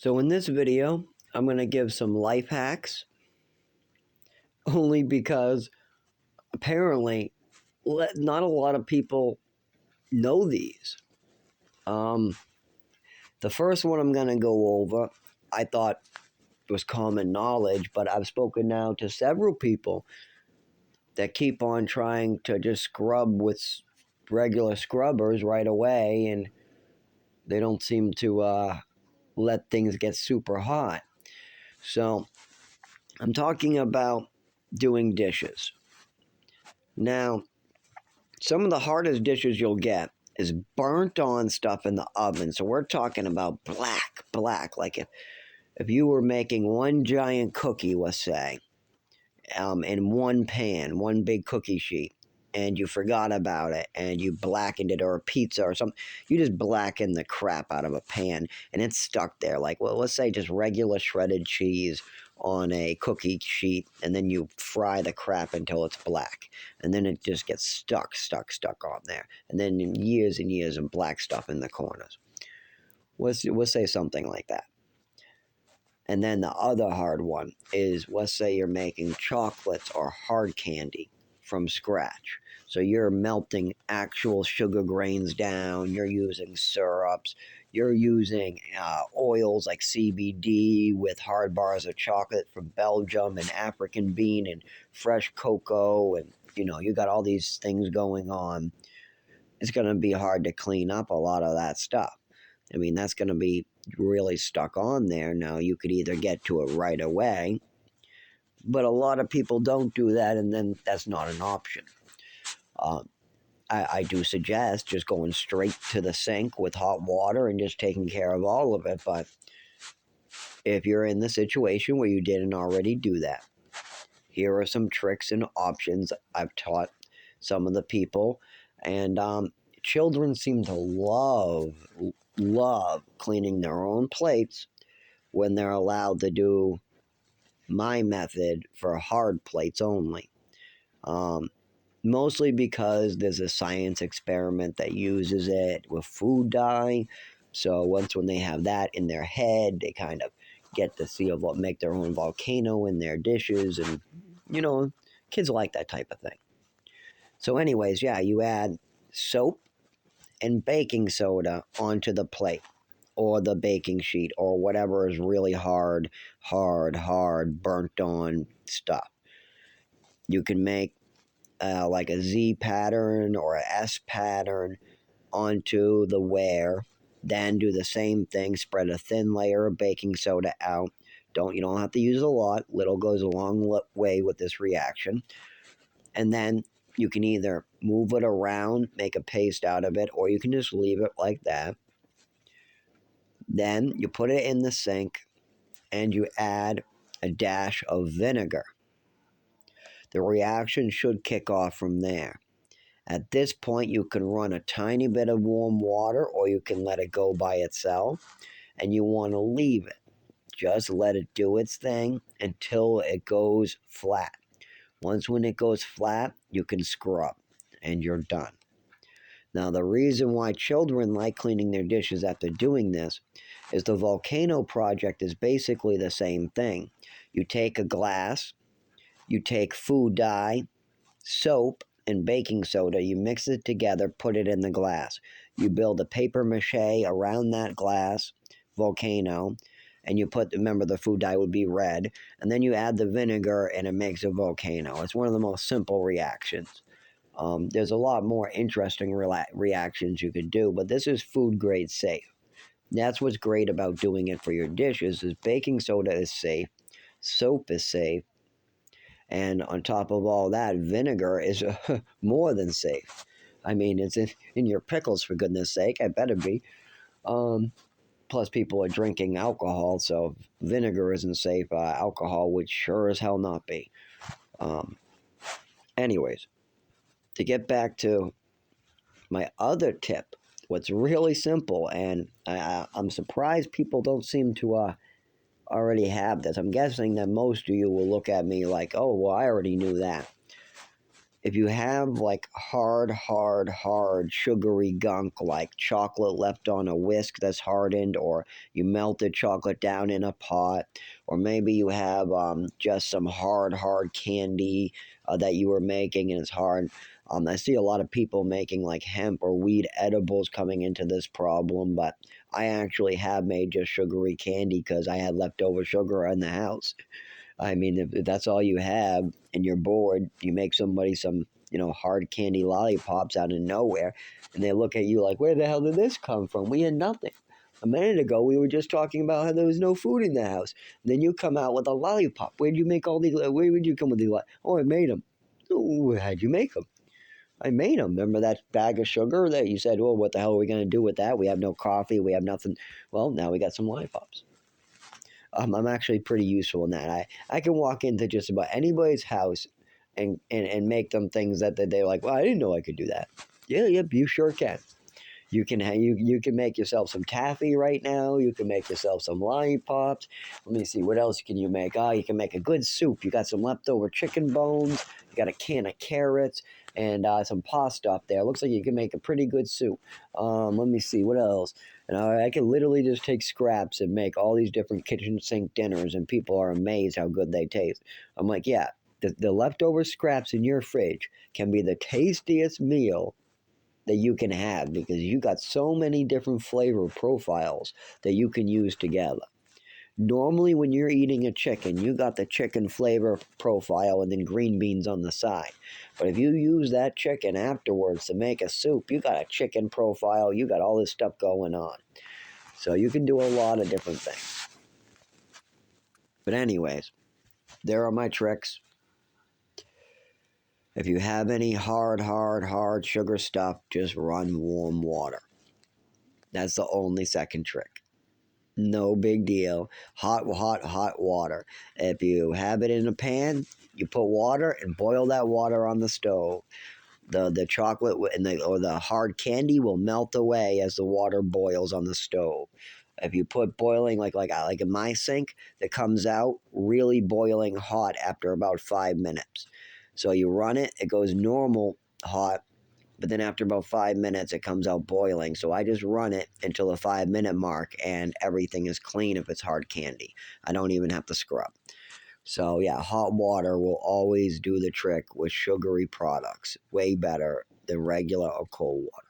So in this video, I'm going to give some life hacks, only because apparently not a lot of people know these. The first one I'm going to go over, I thought was common knowledge, but I've spoken now to several people that keep on trying to just scrub with regular scrubbers right away, and they don't seem to let things get super hot. So I'm talking about doing dishes. Now, some of the hardest dishes you'll get is burnt on stuff in the oven. So we're talking about black. Like if you were making one giant cookie, let's say, in one pan, one big cookie sheet, and you forgot about it and you blackened it, or a pizza or something, you just blackened the crap out of a pan and it's stuck there. Like, well, let's say just regular shredded cheese on a cookie sheet, and then you fry the crap until it's black, and then it just gets stuck on there, and then years and years of black stuff in the corners. We'll say something like that. And then the other hard one is, let's say you're making chocolates or hard candy from scratch. So you're melting actual sugar grains down, you're using syrups, you're using oils like CBD with hard bars of chocolate from Belgium and African bean and fresh cocoa, and you got all these things going on. It's going to be hard to clean up a lot of that stuff. I mean, that's going to be really stuck on there. Now, you could either get to it right away, but a lot of people don't do that, and then that's not an option. I do suggest just going straight to the sink with hot water and just taking care of all of it. But if you're in the situation where you didn't already do that, here are some tricks and options I've taught some of the people. And children seem to love cleaning their own plates when they're allowed to do my method for hard plates only. Mostly because there's a science experiment that uses it with food dye. So when they have that in their head, they kind of get to see make their own volcano in their dishes, and kids like that type of thing. So anyways, yeah, you add soap and baking soda onto the plate or the baking sheet or whatever is really hard, burnt on stuff. You can make like a Z pattern or a S pattern onto the ware. Then do the same thing, spread a thin layer of baking soda out. You don't have to use a lot. Little goes a long way with this reaction. And then you can either move it around, make a paste out of it, or you can just leave it like that. Then you put it in the sink and you add a dash of vinegar. The reaction should kick off from there. At this point, you can run a tiny bit of warm water, or you can let it go by itself, and you want to leave it. Just let it do its thing until it goes flat. When it goes flat, you can scrub, and you're done. Now, the reason why children like cleaning their dishes after doing this is the volcano project is basically the same thing. You take a glass, you take food dye, soap, and baking soda, you mix it together, put it in the glass. You build a paper mache around that glass volcano, and remember the food dye would be red, and then you add the vinegar and it makes a volcano. It's one of the most simple reactions. There's a lot more interesting reactions you could do, but this is food grade safe. That's what's great about doing it for your dishes, is baking soda is safe, soap is safe, and on top of all that, vinegar is more than safe. I mean, it's in your pickles, for goodness sake. I better be. Plus, people are drinking alcohol, so vinegar isn't safe. Alcohol would sure as hell not be. Anyways, to get back to my other tip, what's really simple, and I'm surprised people don't seem to already have this. I'm guessing that most of you will look at me like, oh, well, I already knew that. if you have like hard sugary gunk like chocolate left on a whisk that's hardened, or you melted chocolate down in a pot, or maybe you have just some hard candy that you were making and it's hard. I see a lot of people making like hemp or weed edibles coming into this problem, but I actually have made just sugary candy because I had leftover sugar in the house. I mean, if that's all you have and you're bored, you make somebody some, hard candy lollipops out of nowhere, and they look at you like, where the hell did this come from? We had nothing. A minute ago, we were just talking about how there was no food in the house. And then you come out with a lollipop. Where'd you make all these? Where would you come with these? Oh, I made them. Oh, how'd you make them? I made them. Remember that bag of sugar that you said, well, what the hell are we going to do with that? We have no coffee. We have nothing. Well, now we got some lollipops. I'm actually pretty useful in that. I can walk into just about anybody's house and make them things that they're like, well, I didn't know I could do that. Yeah, yep, you sure can. You can make yourself some taffy right now. You can make yourself some lollipops. Let me see, what else can you make? Oh, you can make a good soup. You got some leftover chicken bones. You got a can of carrots and some pasta up there. Looks like you can make a pretty good soup. Let me see, what else? And I can literally just take scraps and make all these different kitchen sink dinners, and people are amazed how good they taste. I'm like, yeah, the leftover scraps in your fridge can be the tastiest meal that you can have because you got so many different flavor profiles that you can use together. Normally, when you're eating a chicken, you got the chicken flavor profile and then green beans on the side. But if you use that chicken afterwards to make a soup, you got a chicken profile, you got all this stuff going on. So you can do a lot of different things. But, anyways, there are my tricks. If you have any hard sugar stuff, just run warm water. That's the only second trick. No big deal. Hot water. If you have it in a pan, you put water and boil that water on the stove. The chocolate and or the hard candy will melt away as the water boils on the stove. If you put boiling like in my sink, that comes out really boiling hot after about 5 minutes. So you run it, it goes normal hot, but then after about 5 minutes, it comes out boiling. So I just run it until the 5 minute mark, and everything is clean if it's hard candy. I don't even have to scrub. So yeah, hot water will always do the trick with sugary products. Way better than regular or cold water.